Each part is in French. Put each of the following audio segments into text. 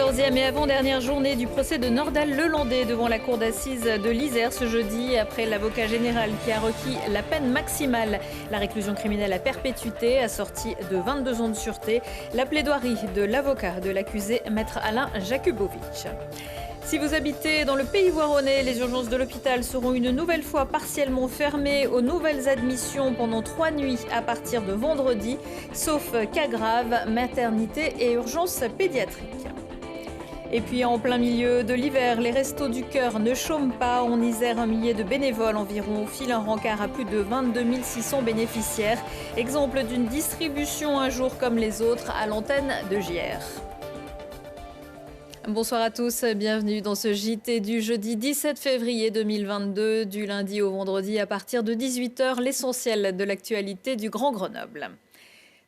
14e et avant-dernière journée du procès de Nordal-Lelandais devant la cour d'assises de l'Isère ce jeudi, après l'avocat général qui a requis la peine maximale, la réclusion criminelle à perpétuité assortie de 22 ans de sûreté. La plaidoirie de l'avocat de l'accusé, maître Alain Jakubowicz. Si vous habitez dans le Pays Voironnais, les urgences de l'hôpital seront une nouvelle fois partiellement fermées aux nouvelles admissions pendant 3 nuits à partir de vendredi, sauf cas graves, maternité et urgences pédiatriques. Et puis en plein milieu de l'hiver, les Restos du Cœur ne chôment pas. En Isère, un millier de bénévoles environ filent un rencard à plus de 22 600 bénéficiaires. Exemple d'une distribution un jour comme les autres à l'antenne de JR. Bonsoir à tous, bienvenue dans ce JT du jeudi 17 février 2022, du lundi au vendredi à partir de 18h, l'essentiel de l'actualité du Grand Grenoble.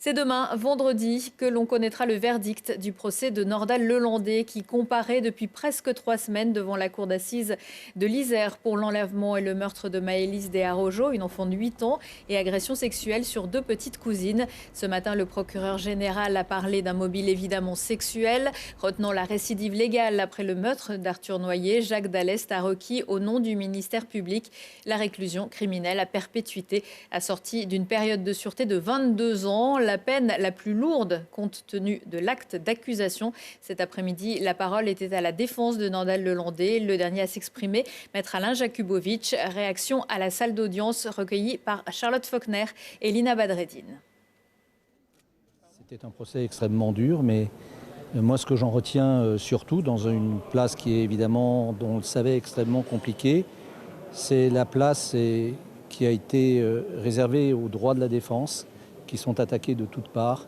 C'est demain, vendredi, que l'on connaîtra le verdict du procès de Nordal-Lelandais qui comparaît depuis presque 3 semaines devant la cour d'assises de l'Isère pour l'enlèvement et le meurtre de Maëlys Desarrojo, une enfant de 8 ans, et agression sexuelle sur 2 petites cousines. Ce matin, le procureur général a parlé d'un mobile évidemment sexuel. Retenant la récidive légale après le meurtre d'Arthur Noyer, Jacques Dallest a requis au nom du ministère public la réclusion criminelle à perpétuité, assortie d'une période de sûreté de 22 ans. La peine la plus lourde compte tenu de l'acte d'accusation. Cet après-midi, la parole était à la défense de Nordal-Lelandais. Le dernier à s'exprimer, maître Alain Jakubowicz. Réaction à la salle d'audience recueillie par Charlotte Faulkner et Lina Badreddine. C'était un procès extrêmement dur, mais moi ce que j'en retiens surtout dans une place qui est évidemment, dont on le savait, extrêmement compliquée, c'est la place qui a été réservée aux droits de la défense, qui sont attaqués de toutes parts,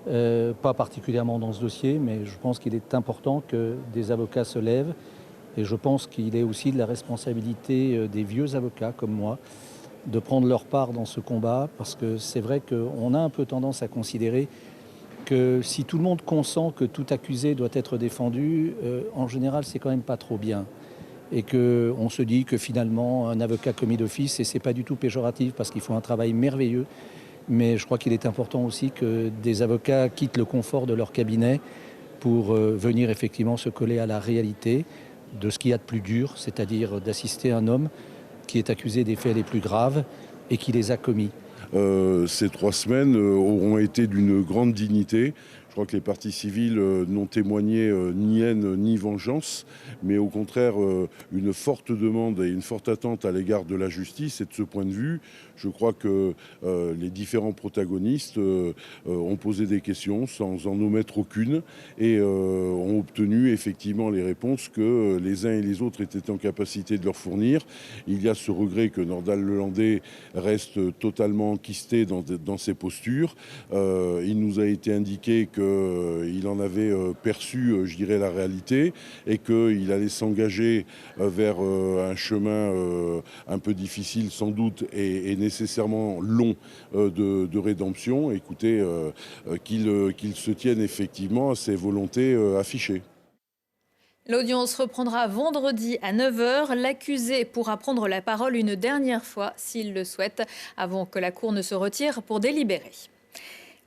pas particulièrement dans ce dossier, mais je pense qu'il est important que des avocats se lèvent, et je pense qu'il est aussi de la responsabilité des vieux avocats comme moi de prendre leur part dans ce combat, parce que c'est vrai qu'on a un peu tendance à considérer que si tout le monde consent que tout accusé doit être défendu, en général c'est quand même pas trop bien. Et qu'on se dit que finalement un avocat commis d'office, et c'est pas du tout péjoratif parce qu'ils font un travail merveilleux, mais je crois qu'il est important aussi que des avocats quittent le confort de leur cabinet pour venir effectivement se coller à la réalité de ce qu'il y a de plus dur, c'est-à-dire d'assister un homme qui est accusé des faits les plus graves et qui les a commis. Ces 3 semaines auront été d'une grande dignité. Je crois que les parties civiles n'ont témoigné ni haine ni vengeance, mais au contraire une forte demande et une forte attente à l'égard de la justice. Et de ce point de vue, je crois que les différents protagonistes ont posé des questions sans en omettre aucune et ont obtenu effectivement les réponses que les uns et les autres étaient en capacité de leur fournir. Il y a ce regret que Nordal-Lelandais reste totalement enquisté dans ses postures. Il nous a été indiqué qu'il en avait perçu, je dirais, la réalité et qu'il allait s'engager vers un chemin un peu difficile sans doute et nécessairement long de rédemption. Écoutez, qu'il se tienne effectivement à ses volontés affichées. L'audience reprendra vendredi à 9h. L'accusé pourra prendre la parole une dernière fois s'il le souhaite, avant que la cour ne se retire pour délibérer.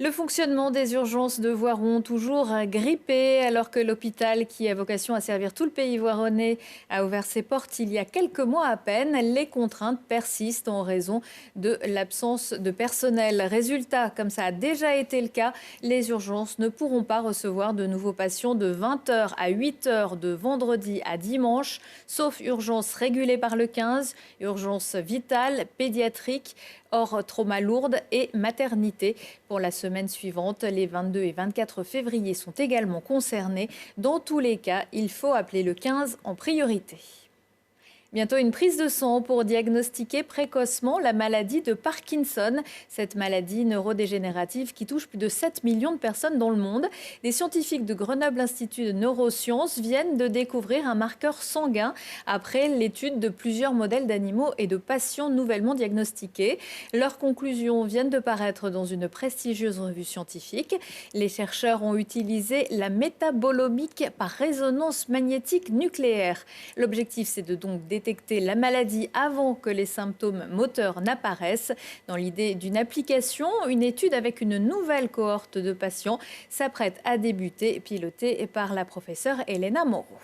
Le fonctionnement des urgences de Voiron toujours grippé, alors que l'hôpital, qui a vocation à servir tout le Pays voironnais, a ouvert ses portes il y a quelques mois à peine. Les contraintes persistent en raison de l'absence de personnel. Résultat, comme ça a déjà été le cas, les urgences ne pourront pas recevoir de nouveaux patients de 20h à 8h de vendredi à dimanche, sauf urgences régulées par le 15, urgences vitales, pédiatriques, hors trauma lourde et maternité. Pour la semaine suivante, les 22 et 24 février sont également concernés. Dans tous les cas, il faut appeler le 15 en priorité. Bientôt une prise de sang pour diagnostiquer précocement la maladie de Parkinson. Cette maladie neurodégénérative qui touche plus de 7 millions de personnes dans le monde. Les scientifiques de Grenoble Institut de Neurosciences viennent de découvrir un marqueur sanguin après l'étude de plusieurs modèles d'animaux et de patients nouvellement diagnostiqués. Leurs conclusions viennent de paraître dans une prestigieuse revue scientifique. Les chercheurs ont utilisé la métabolomique par résonance magnétique nucléaire. L'objectif, c'est de donc déterminer détecter la maladie avant que les symptômes moteurs n'apparaissent. Dans l'idée d'une application, une étude avec une nouvelle cohorte de patients s'apprête à débuter, pilotée par la professeure Elena Moreau.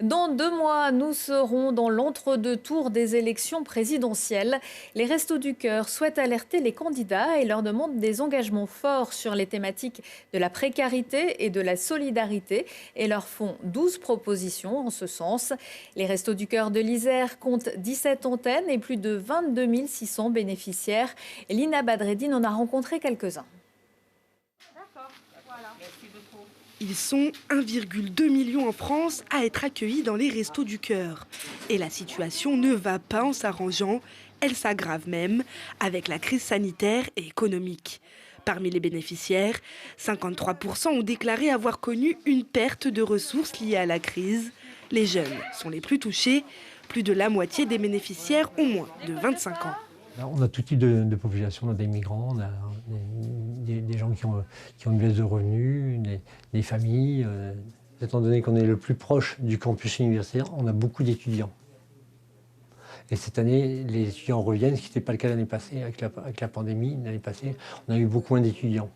Dans 2 mois, nous serons dans l'entre-deux tours des élections présidentielles. Les Restos du Cœur souhaitent alerter les candidats et leur demandent des engagements forts sur les thématiques de la précarité et de la solidarité et leur font 12 propositions en ce sens. Les Restos du Cœur de l'Isère comptent 17 antennes et plus de 22 600 bénéficiaires. Lina Badreddine en a rencontré quelques-uns. Ils sont 1,2 million en France à être accueillis dans les Restos du Cœur. Et la situation ne va pas en s'arrangeant, elle s'aggrave même avec la crise sanitaire et économique. Parmi les bénéficiaires, 53% ont déclaré avoir connu une perte de ressources liée à la crise. Les jeunes sont les plus touchés. Plus de la moitié des bénéficiaires ont moins de 25 ans. On a tout type de population, on a des migrants, on a des gens qui ont une baisse de revenus, des familles. Étant donné qu'on est le plus proche du campus universitaire, on a beaucoup d'étudiants. Et cette année, les étudiants reviennent, ce qui n'était pas le cas l'année passée, avec la pandémie. L'année passée, on a eu beaucoup moins d'étudiants.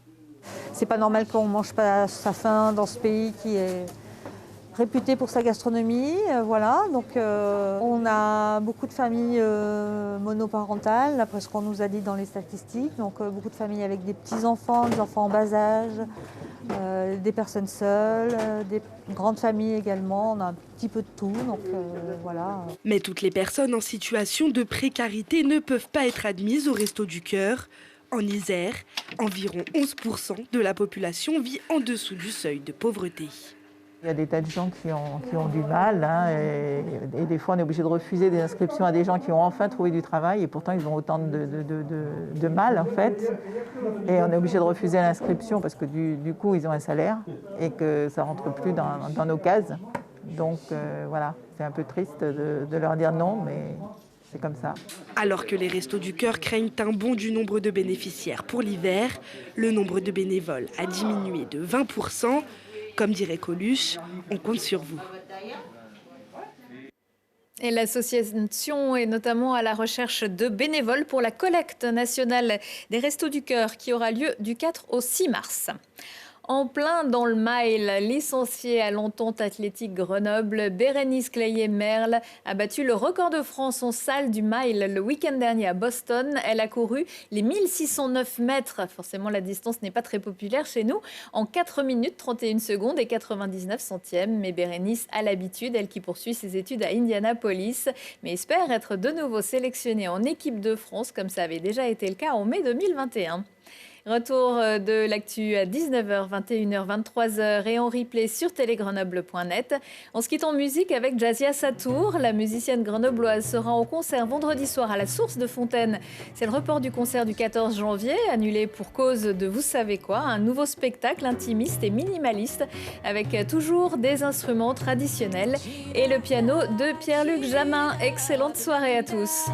C'est pas normal qu'on ne mange pas sa faim dans ce pays qui est réputé pour sa gastronomie, voilà. Donc on a beaucoup de familles monoparentales, d'après ce qu'on nous a dit dans les statistiques. Donc beaucoup de familles avec des petits-enfants, des enfants en bas âge, des personnes seules, des grandes familles également. On a un petit peu de tout, donc voilà. Mais toutes les personnes en situation de précarité ne peuvent pas être admises au Restos du Cœur. En Isère, environ 11% de la population vit en dessous du seuil de pauvreté. Il y a des tas de gens qui ont du mal hein, et des fois on est obligé de refuser des inscriptions à des gens qui ont enfin trouvé du travail et pourtant ils ont autant de mal en fait. Et on est obligé de refuser l'inscription parce que du coup ils ont un salaire et que ça ne rentre plus dans nos cases. Donc voilà, c'est un peu triste de leur dire non, mais c'est comme ça. Alors que les Restos du Cœur craignent un bond du nombre de bénéficiaires pour l'hiver, le nombre de bénévoles a diminué de 20%. Comme dirait Coluche, on compte sur vous. Et l'association est notamment à la recherche de bénévoles pour la collecte nationale des Restos du Cœur qui aura lieu du 4 au 6 mars. En plein dans le mile, licenciée à l'Entente Athlétique Grenoble, Bérénice Clayet-Merle a battu le record de France en salle du mile le week-end dernier à Boston. Elle a couru les 1609 mètres, forcément la distance n'est pas très populaire chez nous, en 4 minutes 31 secondes et 99 centièmes. Mais Bérénice a l'habitude, elle qui poursuit ses études à Indianapolis, mais espère être de nouveau sélectionnée en équipe de France comme ça avait déjà été le cas en mai 2021. Retour de l'actu à 19h, 21h, 23h et en replay sur télégrenoble.net. On se quitte en musique avec Jazia Satour. La musicienne grenobloise sera en concert vendredi soir à la Source de Fontaine. C'est le report du concert du 14 janvier, annulé pour cause de vous savez quoi. Un nouveau spectacle intimiste et minimaliste avec toujours des instruments traditionnels et le piano de Pierre-Luc Jamin. Excellente soirée à tous.